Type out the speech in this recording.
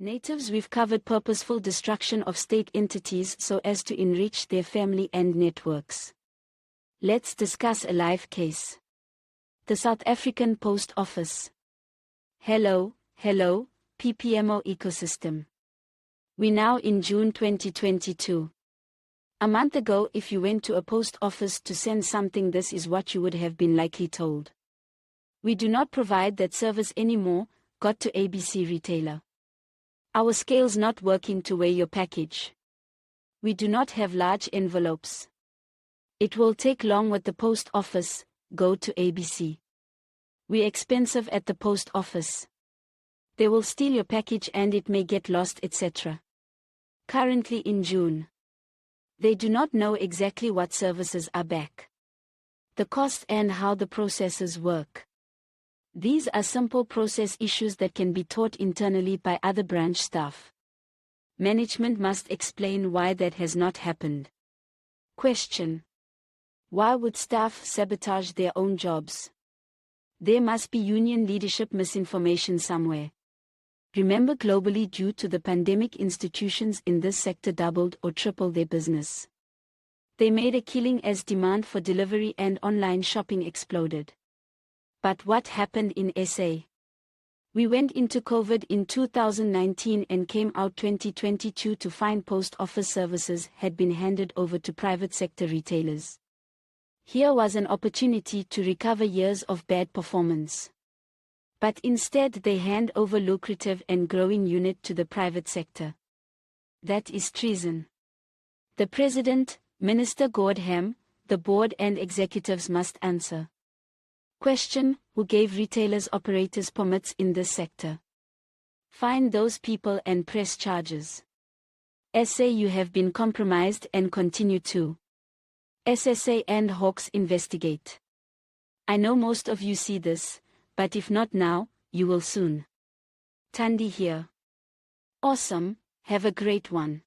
Natives. We've covered purposeful destruction of state entities so as to enrich their family and networks. Let's discuss a live case. The South African Post Office. Hello, PPMO ecosystem. We're now in June 2022. A month ago, if you went to a post office to send something, this is what you would have been likely told. We do not provide that service anymore. Got to ABC retailer. Our scale's not working to weigh your package. We do not have large envelopes. It will take long with the post office. Go to ABC. We're expensive at the post office. They will steal your package and it may get lost, etc. Currently in June. They do not know exactly what services are back, the cost and how the processes work. These are simple process issues that can be taught internally by other branch staff. Management must explain why that has not happened. Question: why would staff sabotage their own jobs? There must be union leadership misinformation somewhere. Remember, globally, due to the pandemic, institutions in this sector doubled or tripled their business. They made a killing as demand for delivery and online shopping exploded. But what happened in SA? We went into COVID in 2019 and came out 2022 to find post office services had been handed over to private sector retailers. Here was an opportunity to recover years of bad performance. But instead they hand over lucrative and growing unit to the private sector. That is treason. The President, Minister Gordhan, the board and executives must answer. Question: who gave retailers operators permits in this sector? Find those people and press charges. SA, you have been compromised and continue to. SSA and Hawks investigate. I know most of you see this, but if not now, you will soon. Thandi here. Awesome, have a great one.